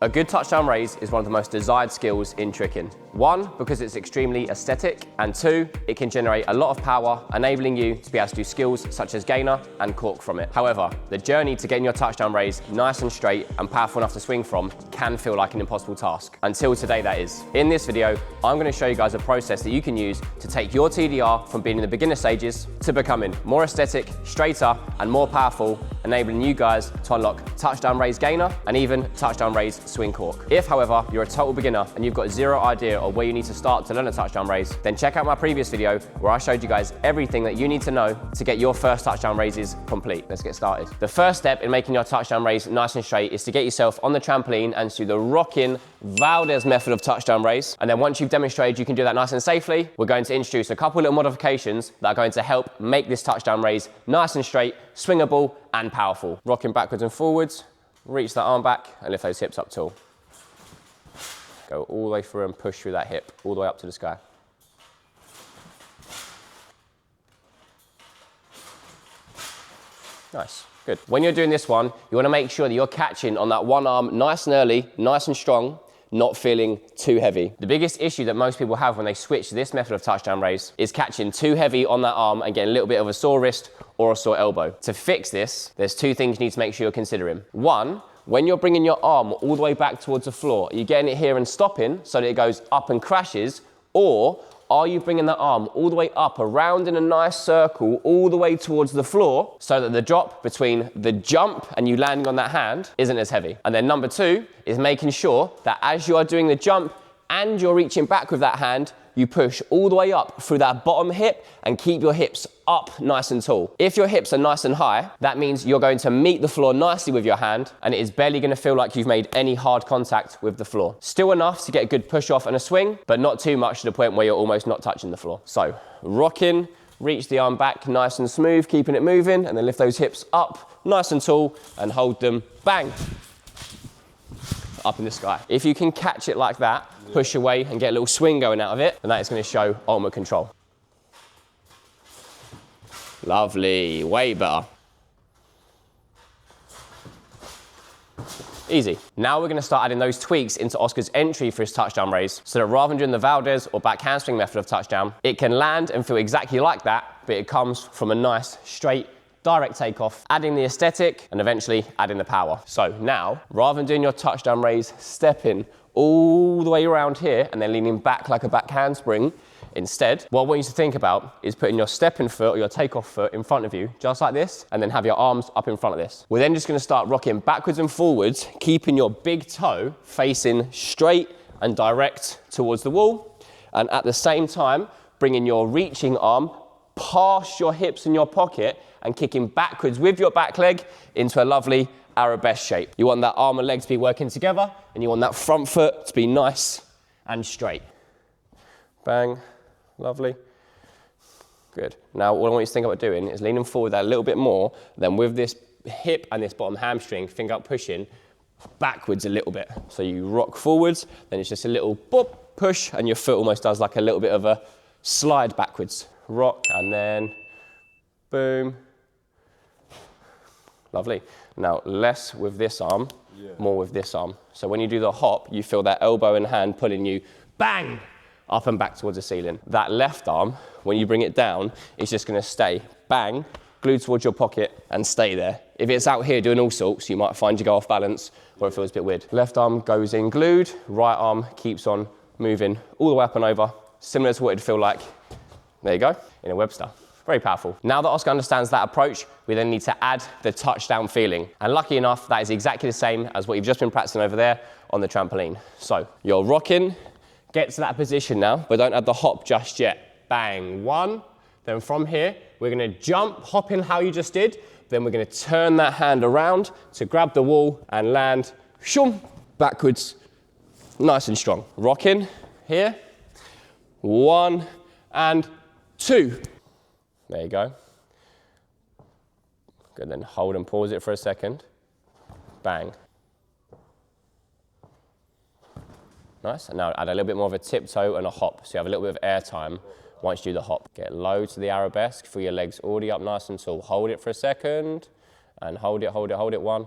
A good touchdown raise is one of the most desired skills in tricking. One, because it's extremely aesthetic, and two, it can generate a lot of power, enabling you to be able to do skills such as gainer and cork from it. However, the journey to getting your touchdown raise nice and straight and powerful enough to swing from can feel like an impossible task. Until today, that is. In this video, I'm going to show you guys a process that you can use to take your TDR from being in the beginner stages to becoming more aesthetic, straighter, and more powerful, enabling you guys to unlock touchdown raise gainer and even touchdown raise swing cork. If, however, you're a total beginner and you've got zero idea of where you need to start to learn a touchdown raise, then check out my previous video where I showed you guys everything that you need to know to get your first touchdown raises complete. Let's get started. The first step in making your touchdown raise nice and straight is to get yourself on the trampoline and do the rocking Valdez method of touchdown raise. And then once you've demonstrated you can do that nice and safely, we're going to introduce a couple little modifications that are going to help make this touchdown raise nice and straight, swingable, and powerful. Rocking backwards and forwards, reach that arm back and lift those hips up tall. Go all the way through and push through that hip, all the way up to the sky. Nice, good. When you're doing this one, you want to make sure that you're catching on that one arm nice and early, nice and strong, not feeling too heavy. The biggest issue that most people have when they switch to this method of touchdown raise is catching too heavy on that arm and getting a little bit of a sore wrist or a sore elbow. To fix this, there's two things you need to make sure you're considering. One, when you're bringing your arm all the way back towards the floor, are you getting it here and stopping so that it goes up and crashes, or are you bringing that arm all the way up, around in a nice circle, all the way towards the floor so that the drop between the jump and you landing on that hand isn't as heavy? And then number two is making sure that as you are doing the jump and you're reaching back with that hand, you push all the way up through that bottom hip and keep your hips up nice and tall. If your hips are nice and high, that means you're going to meet the floor nicely with your hand and it is barely going to feel like you've made any hard contact with the floor. Still enough to get a good push off and a swing, but not too much to the point where you're almost not touching the floor. So, rocking, reach the arm back nice and smooth, keeping it moving, and then lift those hips up nice and tall and hold them, bang, up in the sky. If you can catch it like that, push away and get a little swing going out of it, then that is going to show ultimate control. Lovely, way better. Easy. Now we're going to start adding those tweaks into Oscar's entry for his touchdown raise, so that rather than doing the Valdez or back handspring method of touchdown, it can land and feel exactly like that, but it comes from a nice, straight, direct takeoff, adding the aesthetic and eventually adding the power. So now, rather than doing your touchdown raise, stepping all the way around here and then leaning back like a back handspring, instead, what I want you to think about is putting your stepping foot or your takeoff foot in front of you, just like this, and then have your arms up in front of this. We're then just going to start rocking backwards and forwards, keeping your big toe facing straight and direct towards the wall, and at the same time, bringing your reaching arm past your hips in your pocket and kicking backwards with your back leg into a lovely arabesque shape. You want that arm and leg to be working together, and you want that front foot to be nice and straight. Bang, lovely, good. Now all I want you to think about doing is leaning forward that a little bit more, then with this hip and this bottom hamstring, think about pushing backwards a little bit. So you rock forwards, then it's just a little boop, push, and your foot almost does like a little bit of a slide backwards. Rock, and then boom. Lovely. Now, less with this arm, more with this arm. So when you do the hop, you feel that elbow and hand pulling you, bang, up and back towards the ceiling. That left arm, when you bring it down, it's just going to stay, bang, glued towards your pocket and stay there. If it's out here doing all sorts, you might find you go off balance or it feels a bit weird. Left arm goes in glued, right arm keeps on moving all the way up and over, similar to what it'd feel like, there you go, in a Webster. Very powerful. Now that Oscar understands that approach, we then need to add the touchdown feeling. And lucky enough, that is exactly the same as what you've just been practicing over there on the trampoline. So you're rocking, get to that position now, but don't add the hop just yet. Bang, one. Then from here, we're gonna jump, hop in how you just did. Then we're gonna turn that hand around to grab the wall and land, shoom, backwards, nice and strong. Rocking here, 1 and 2. There you go. Good, then hold and pause it for a second. Bang. Nice, and now add a little bit more of a tiptoe and a hop, so you have a little bit of air time once you do the hop. Get low to the arabesque, feel your legs already up nice and tall. Hold it for a second, and hold it, hold it, hold it. 1,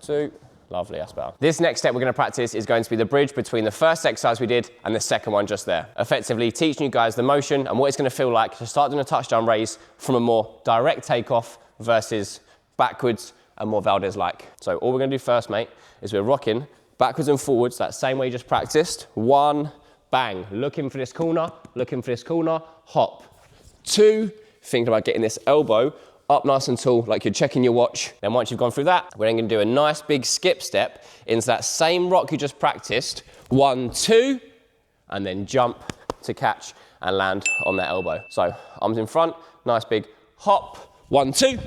2, Lovely, that's better. This next step we're going to practice is going to be the bridge between the first exercise we did and the second one just there. Effectively teaching you guys the motion and what it's going to feel like to start doing a touchdown raise from a more direct takeoff versus backwards and more Valdez-like. So all we're going to do first, mate, is we're rocking backwards and forwards that same way you just practiced. 1, bang, looking for this corner, hop. 2, thinking about getting this elbow up nice and tall, like you're checking your watch. Then once you've gone through that, we're then gonna do a nice big skip step into that same rock you just practiced. 1, 2, and then jump to catch and land on that elbow. So arms in front, nice big hop. 1, 2.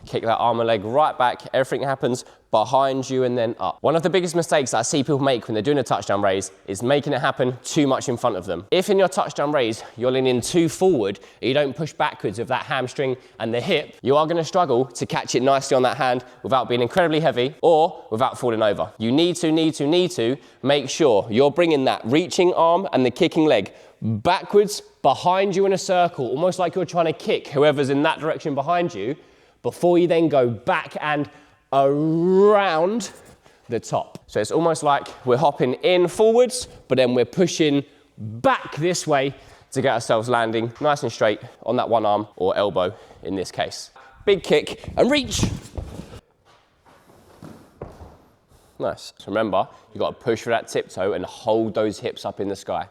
Kick that arm and leg right back. Everything happens behind you and then up. One of the biggest mistakes that I see people make when they're doing a touchdown raise is making it happen too much in front of them. If in your touchdown raise, you're leaning too forward, and you don't push backwards with that hamstring and the hip, you are gonna struggle to catch it nicely on that hand without being incredibly heavy or without falling over. You need to make sure you're bringing that reaching arm and the kicking leg backwards behind you in a circle, almost like you're trying to kick whoever's in that direction behind you, before you then go back and around the top. So it's almost like we're hopping in forwards, but then we're pushing back this way to get ourselves landing nice and straight on that one arm or elbow in this case. Big kick and reach. Nice. So remember, you've got to push for that tiptoe and hold those hips up in the sky.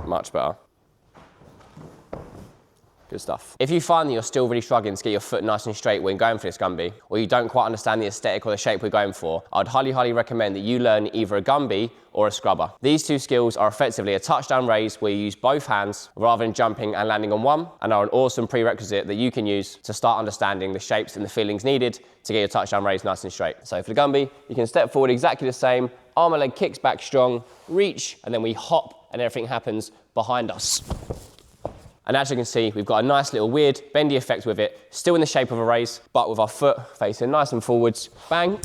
Much better. Good stuff. If you find that you're still really struggling to get your foot nice and straight when going for this Gumby, or you don't quite understand the aesthetic or the shape we're going for, I'd highly recommend that you learn either a Gumby or a scrubber. These two skills are effectively a touchdown raise where you use both hands rather than jumping and landing on one, and are an awesome prerequisite that you can use to start understanding the shapes and the feelings needed to get your touchdown raise nice and straight. So for the Gumby, you can step forward exactly the same, arm and leg kicks back strong, reach, and then we hop and everything happens behind us. And as you can see, we've got a nice little weird bendy effect with it, still in the shape of a raise, but with our foot facing nice and forwards, bang,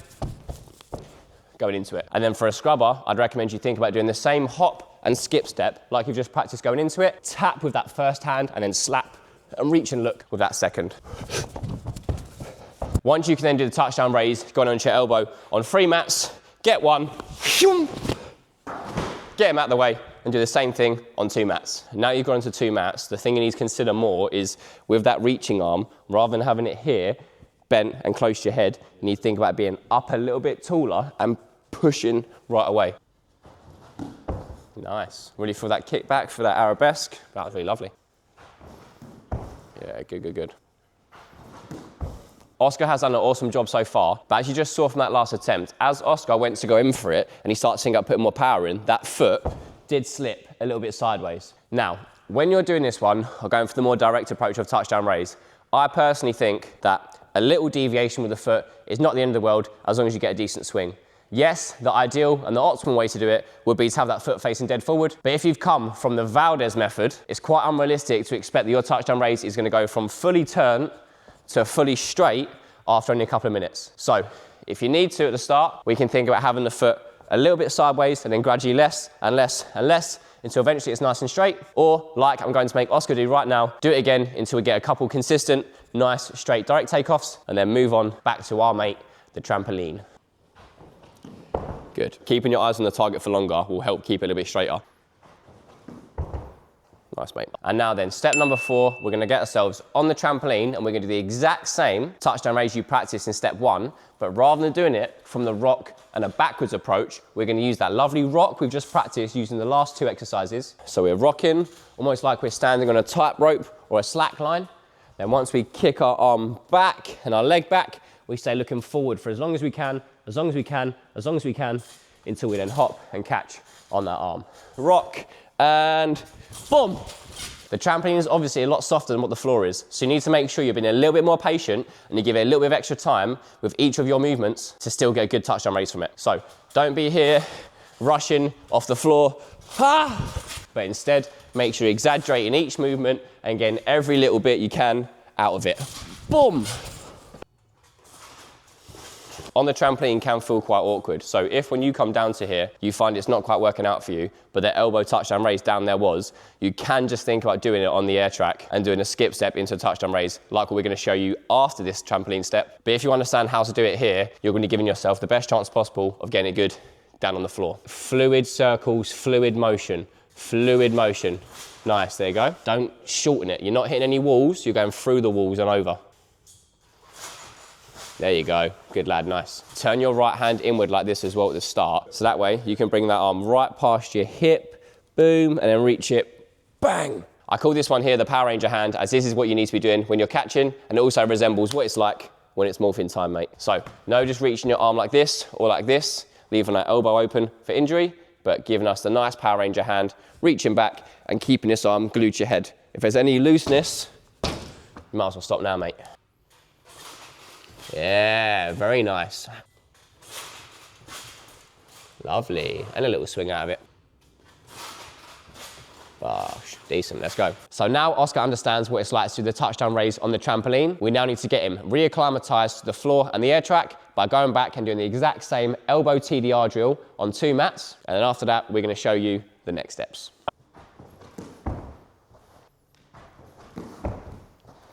going into it. And then for a scrubber, I'd recommend you think about doing the same hop and skip step like you've just practiced going into it, tap with that first hand and then slap and reach and look with that second. Once you can then do the touchdown raise, going onto your elbow on 3 mats, get one, get him out of the way, and do the same thing on 2 mats. Now you've gone into 2 mats, the thing you need to consider more is with that reaching arm, rather than having it here, bent and close to your head, you need to think about being up a little bit taller and pushing right away. Nice. Really feel that kick back for that arabesque. That was really lovely. Yeah, good. Oscar has done an awesome job so far, but as you just saw from that last attempt, as Oscar went to go in for it and he started thinking about putting more power in, that foot did slip a little bit sideways. Now, when you're doing this one, or going for the more direct approach of touchdown raise, I personally think that a little deviation with the foot is not the end of the world as long as you get a decent swing. Yes, the ideal and the optimal way to do it would be to have that foot facing dead forward, but if you've come from the Valdez method, it's quite unrealistic to expect that your touchdown raise is gonna go from fully turned to fully straight after only a couple of minutes. So, if you need to at the start, we can think about having the foot a little bit sideways and then gradually less and less and less until eventually it's nice and straight. Or like I'm going to make Oscar do right now, do it again until we get a couple consistent, nice, straight, direct takeoffs and then move on back to our mate, the trampoline. Good. Keeping your eyes on the target for longer will help keep it a little bit straighter. Nice, mate. And now then, step number 4, we're gonna get ourselves on the trampoline and we're gonna do the exact same touchdown raise you practiced in step 1, but rather than doing it from the rock and a backwards approach, we're gonna use that lovely rock we've just practiced using the last 2 exercises. So we're rocking, almost like we're standing on a tightrope or a slack line. Then once we kick our arm back and our leg back, we stay looking forward for as long as we can, until we then hop and catch on that arm. Rock, and boom. The trampoline is obviously a lot softer than what the floor is, so you need to make sure you're being a little bit more patient and you give it a little bit of extra time with each of your movements to still get a good touchdown raise from it. So don't be here rushing off the floor, but instead make sure you're exaggerating each movement and getting every little bit you can out of it. Boom. On the trampoline can feel quite awkward. So if when you come down to here, you find it's not quite working out for you, but the elbow touchdown raise down there was, you can just think about doing it on the air track and doing a skip step into a touchdown raise, like what we're gonna show you after this trampoline step. But if you understand how to do it here, you're gonna be giving yourself the best chance possible of getting it good down on the floor. Fluid circles, fluid motion, fluid motion. Nice, there you go. Don't shorten it. You're not hitting any walls, you're going through the walls and over. There you go, good lad, nice. Turn your right hand inward like this as well at the start. So that way you can bring that arm right past your hip, boom, and then reach it, bang. I call this one here the Power Ranger hand, as this is what you need to be doing when you're catching, and it also resembles what it's like when it's morphing time, mate. So no just reaching your arm like this or like this, leaving that elbow open for injury, but giving us the nice Power Ranger hand, reaching back and keeping this arm glued to your head. If there's any looseness, you might as well stop now, mate. Yeah, very nice. Lovely, and a little swing out of it. Bosh, decent, let's go. So now Oscar understands what it's like to do the touchdown raise on the trampoline. We now need to get him reacclimatized to the floor and the air track by going back and doing the exact same elbow TDR drill on 2 mats. And then after that, we're gonna show you the next steps.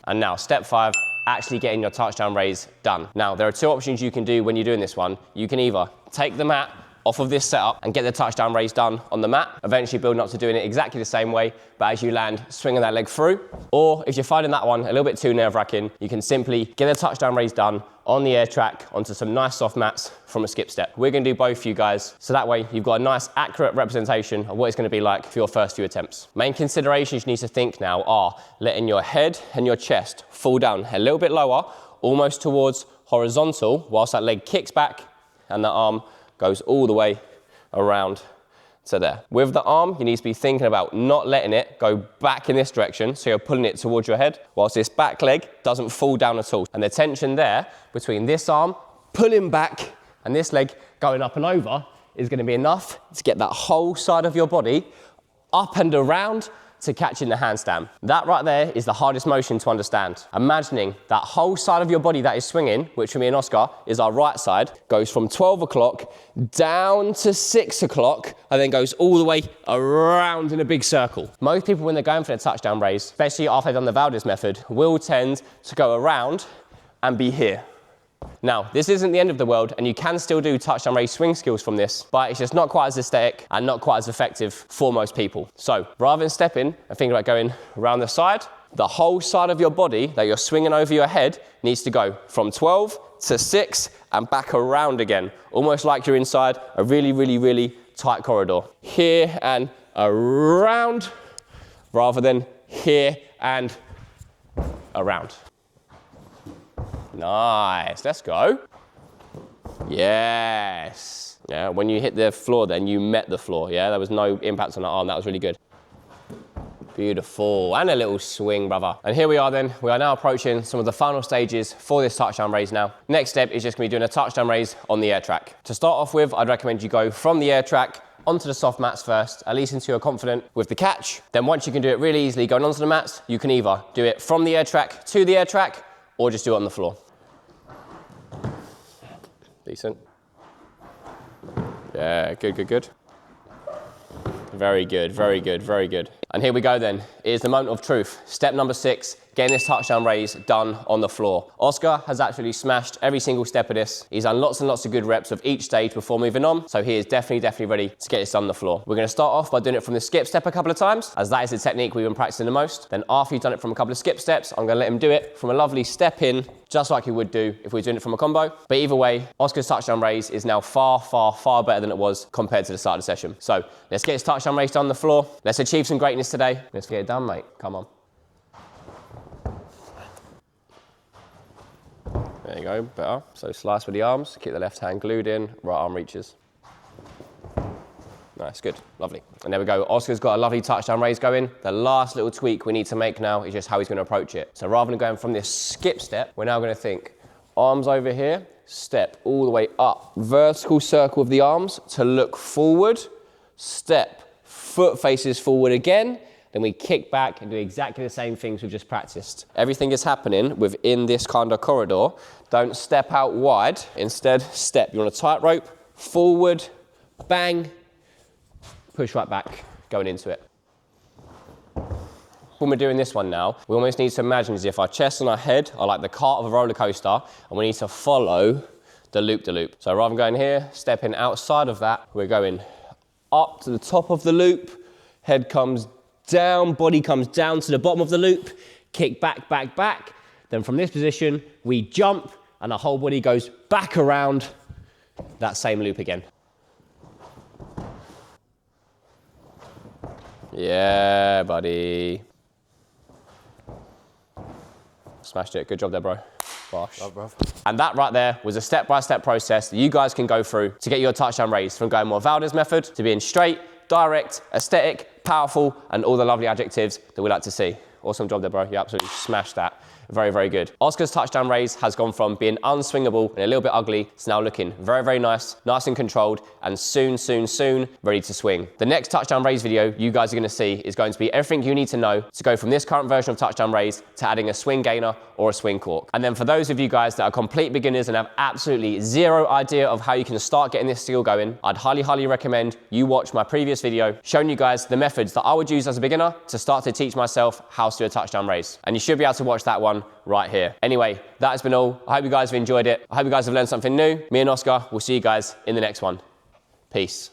And now, step 5, actually getting your touchdown raise done. Now, there are 2 options you can do when you're doing this one. You can either take the mat off of this setup and get the touchdown raise done on the mat, eventually building up to doing it exactly the same way, but as you land, swinging that leg through. Or if you're finding that one a little bit too nerve-wracking, you can simply get the touchdown raise done on the air track onto some nice soft mats from a skip step. We're gonna do both for you guys, so that way you've got a nice accurate representation of what it's gonna be like for your first few attempts. Main considerations you need to think now are letting your head and your chest fall down a little bit lower, almost towards horizontal, whilst that leg kicks back and the arm goes all the way around to there. With the arm, you need to be thinking about not letting it go back in this direction, so you're pulling it towards your head, whilst this back leg doesn't fall down at all. And the tension there between this arm pulling back and this leg going up and over is gonna be enough to get that whole side of your body up and around to catching the handstand. That right there is the hardest motion to understand. Imagining that whole side of your body that is swinging, which for me and Oscar is our right side, goes from 12 o'clock down to 6 o'clock and then goes all the way around in a big circle. Most people when they're going for their touchdown raise, especially after they've done the Valdez method, will tend to go around and be here. Now, this isn't the end of the world, and you can still do touchdown raise swing skills from this, but it's just not quite as aesthetic and not quite as effective for most people. So rather than stepping and thinking about going around the side, the whole side of your body that you're swinging over your head needs to go from 12 to 6 and back around again, almost like you're inside a really, really, really tight corridor. Here and around, rather than here and around. Nice, let's go. Yes. Yeah, when you hit the floor then, you met the floor, yeah? There was no impact on the arm, that was really good. Beautiful, and a little swing, brother. And here we are then, we are now approaching some of the final stages for this touchdown raise now. Next step is just gonna be doing a touchdown raise on the air track. To start off with, I'd recommend you go from the air track onto the soft mats first, at least until you're confident with the catch. Then once you can do it really easily going onto the mats, you can either do it from the air track to the air track, or just do it on the floor. Decent. Yeah, good, good, good. Very good, very good, very good. And here we go then. It is the moment of truth. Step number 6, getting this touchdown raise done on the floor. Oscar has actually smashed every single step of this. He's done lots and lots of good reps of each stage before moving on, so he is definitely ready to get this done on the floor. We're gonna start off by doing it from the skip step a couple of times, as that is the technique we've been practicing the most. Then after you've done it from a couple of skip steps, I'm gonna let him do it from a lovely step in, just like he would do if we were doing it from a combo. But either way, Oscar's touchdown raise is now far better than it was compared to the start of the session. So let's get his touchdown raise done on the floor. Let's achieve some greatness today. Let's get it done, mate. Come on. There you go, better. So slice with the arms, keep the left hand glued in, right arm reaches. Nice, good, lovely. And there we go, Oscar's got a lovely touchdown raise going. The last little tweak we need to make now is just how he's gonna approach it. So rather than going from this skip step, we're now gonna think, arms over here, step all the way up. Vertical circle of the arms to look forward, step, foot faces forward again, then we kick back and do exactly the same things we've just practiced. Everything is happening within this kind of corridor. Don't step out wide, instead step. You want a tightrope, forward, bang, push right back, going into it. When we're doing this one now, we almost need to imagine as if our chest and our head are like the cart of a roller coaster, and we need to follow the loop-de-loop. So rather than going here, stepping outside of that, we're going up to the top of the loop, head comes down, body comes down to the bottom of the loop, kick back, back, back. Then from this position, we jump and our whole body goes back around that same loop again. Yeah, buddy. Smashed it. Good job there, bro. Bosh. Love, bro. And that right there was a step-by-step process that you guys can go through to get your touchdown raise from going more Valdez method to being straight, direct, aesthetic, powerful, and all the lovely adjectives that we like to see. Awesome job there, bro. You absolutely smashed that. Very, very good. Oscar's touchdown raise has gone from being unswingable and a little bit ugly to now looking very, very nice and controlled, and soon, ready to swing. The next touchdown raise video you guys are gonna see is going to be everything you need to know to go from this current version of touchdown raise to adding a swing gainer or a swing cork. And then for those of you guys that are complete beginners and have absolutely zero idea of how you can start getting this skill going, I'd highly, highly recommend you watch my previous video showing you guys the methods that I would use as a beginner to start to teach myself how to do a touchdown raise. And you should be able to watch that one right here. Anyway, that has been all. I hope you guys have enjoyed it. I hope you guys have learned something new. Me and Oscar will see you guys in the next one. Peace.